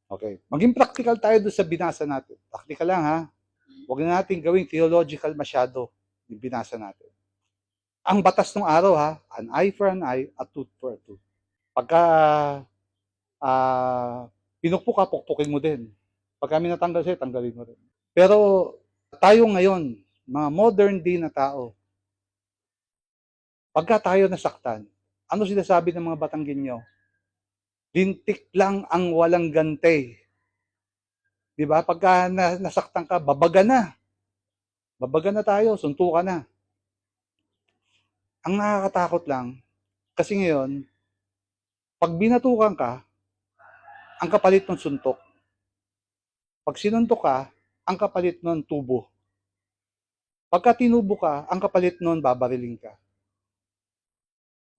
Okay. Maging practical tayo doon sa binasa natin. Practical lang ha. Huwag na natin gawing theological masyado yung binasa natin. Ang batas ng araw ha, an eye for an eye, a tooth for a tooth. Pagka pinukpok ka, pukpukin mo din. Pag kami natanggal sa'yo, tanggalin mo rin. Pero tayo ngayon, mga modern day na tao, pagka tayo nasaktan, ano sinasabi ng mga Batanggenyo? Lintik lang ang walang gante. Di ba? Pagka nasaktan ka, babaga na. Babaga na tayo, suntukan na. Ang nakakatakot lang, kasi ngayon, pag binatukan ka, ang kapalit ng suntok. Pag sinuntok ka, ang kapalit ng tubo. Pagka tinubo ka, ang kapalit nun, babariling ka.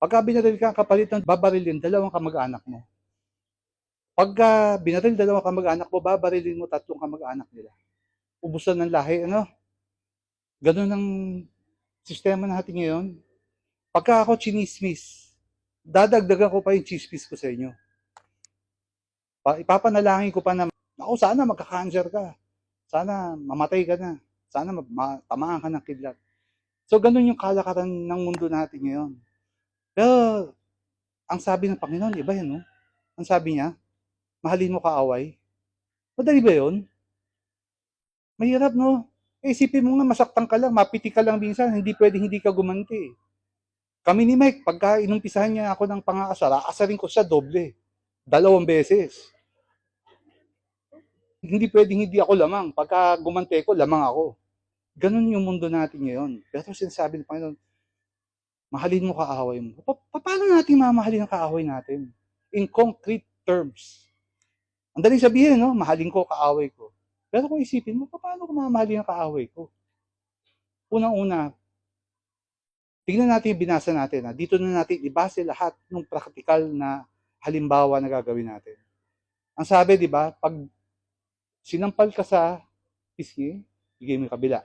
Pagka binaril ka, ang kapalit ng babarilin, dalawang kamag-anak mo. Pagka binaril dalawang kamag-anak mo, babarilin mo tatlong kamag-anak nila. Ubusan ng lahi, ano? Ganun ang sistema natin ngayon. Pagka ako chinismis, dadagdagan ko pa yung chismis ko sa inyo. Ipapanalangin ko pa na, ako sana magka-cancer ka. Sana mamatay ka na. Sana tamaan ka ng kidlat. So, ganun yung kalakaran ng mundo natin ngayon. Pero, ang sabi ng Panginoon, iba yan, no? Ang sabi niya, mahalin mo kaaway. Madali ba yun? Mahirap, no? Isipin mo nga, masaktan ka lang, mapiti ka lang minsan, hindi pwedeng hindi ka gumanti. Kami ni Mike, pagka inumpisahan niya ako ng pang-aasar, aasarin ko siya doble. 2 beses. Hindi pwedeng hindi ako lamang. Pagka gumante ko, lamang ako. Ganun yung mundo natin ngayon. Pero sinasabi ng Panginoon, mahalin mo kaaway mo. Paano natin mamahalin ang kaaway natin? In concrete terms. Ang daling sabihin, no? Mahalin ko kaaway ko. Pero kung isipin mo, paano ko mamahalin ang kaaway ko? Unang-una, tingnan natin yung binasa natin. Ha? Dito na natin ibase lahat ng practical na halimbawa na gagawin natin. Ang sabi, di ba, pag sinampal ka sa pisngi, bigay mo yung kabila.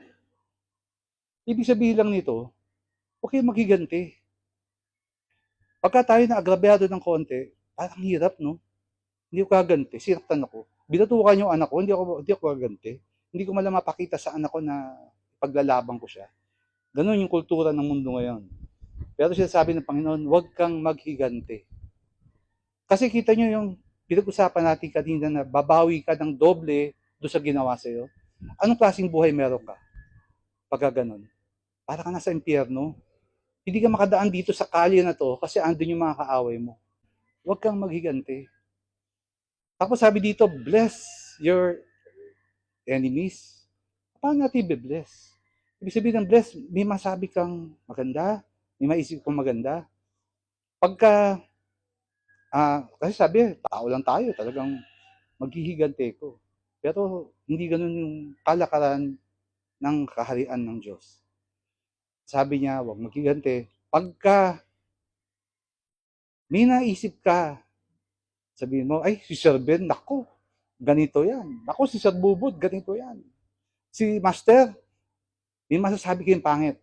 Ibig sabihin lang nito, okay, maghiganti. Pagka tayo na agrabyado ng konti, parang hirap, no? Hindi ko kaganti, sinaktan ako. Binatukan yung anak ko, hindi ako kaganti. Hindi ko malang mapakita sa anak ko na paglalaban ko siya. Ganon yung kultura ng mundo ngayon. Pero sinasabi ng Panginoon, huwag kang maghiganti. Kasi kita nyo yung pinag-usapan natin kanina na babawi ka ng doble doon sa ginawa sa'yo. Anong klaseng buhay meron ka? Pagka ganon. Para ka nasa impyerno. Hindi ka makadaan dito sa kalye na to kasi andun yung mga kaaway mo. Huwag kang maghiganti. Tapos sabi dito, bless your enemies. Paano natin i-bless? Ibig sabihin ng bless, may masabi kang maganda, may maisip kang maganda. Pagka, kasi sabi, tao lang tayo, talagang maghihigante ko. Pero hindi ganun yung kalakaran ng kaharian ng Diyos. Sabi niya, huwag maghigante. Pagka may naisip ka, sabihin mo, ay, si Sir Ben, naku, ganito yan. Naku, si Sir Bubod, ganito yan. Si Master, may masasabi kayong pangit.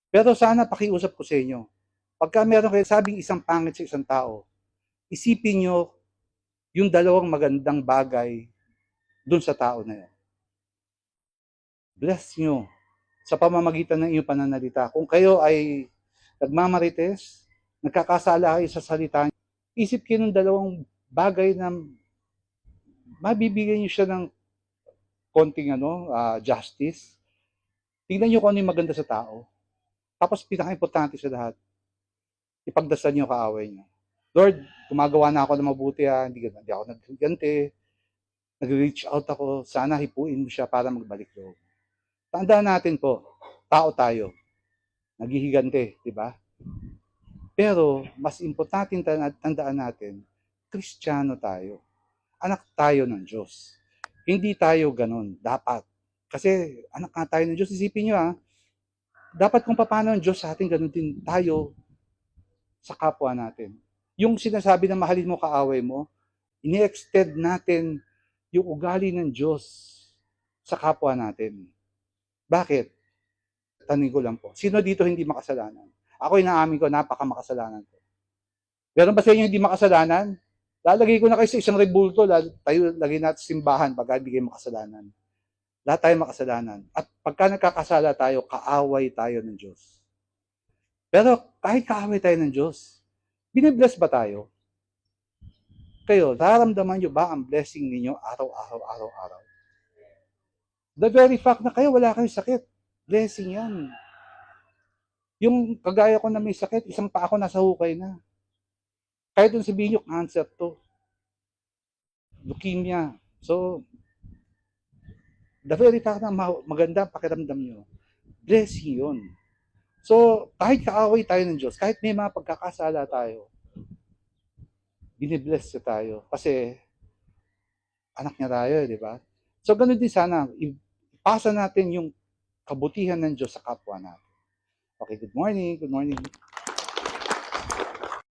Pero sana pakiusap ko sa inyo, pagka meron kayo sabing isang pangit sa isang tao, isipin nyo yung dalawang magandang bagay dun sa tao na yan. Bless nyo sa pamamagitan ng iyong pananalita. Kung kayo ay nagmamarites, nagkakasala kayo sa salita, isip kayo ng dalawang bagay na mabibigyan nyo siya ng konting justice. Tingnan nyo kung ano yung maganda sa tao. Tapos pinaka-importante sa lahat, ipagdasal nyo kaaway nyo. Lord, gumagawa na ako ng mabuti, hindi ako nagganti, nag-reach out ako, sana hipuin mo siya para magbalik loob. Tandaan natin po, tao tayo, naghihigante, di ba? Pero mas importante tandaan natin, Kristiyano tayo. Anak tayo ng Diyos. Hindi tayo ganun, dapat. Kasi anak nga tayo ng Diyos, isipin nyo dapat kung paano ang Diyos sa atin, ganun din tayo sa kapwa natin. Yung sinasabi na mahalin mo kaaway mo, ini-extend natin yung ugali ng Diyos sa kapwa natin. Bakit? Tanong ko lang po. Sino dito hindi makasalanan? Ako inaamin ko, napaka-makasalanan ko. Meron ba sa inyo hindi makasalanan? Lalagay ko na kayo sa isang rebulto, tayo lagay natin sa simbahan pag hindi kayo makasalanan. Lahat tayo makasalanan. At pagka nagkakasala tayo, kaaway tayo ng Diyos. Pero kahit kaaway tayo ng Diyos, binibless ba tayo? Kayo, nararamdaman nyo ba ang blessing ninyo araw-araw, araw-araw? The very fact na kayo, wala kayong sakit, blessing yan. Yung kagaya ko na may sakit, isang paa ko nasa hukay na. Kahit kung sabihin nyo, cancer to, leukemia. So, the very fact na maganda pakiramdam nyo, blessing yun. So, kahit kaaway tayo ng Diyos, kahit may mga pagkakasala tayo, binibless na tayo. Kasi, anak niya tayo, di ba? So, ganun din sana, ipasa natin yung kabutihan ng Diyos sa kapwa natin. Okay, good morning, good morning.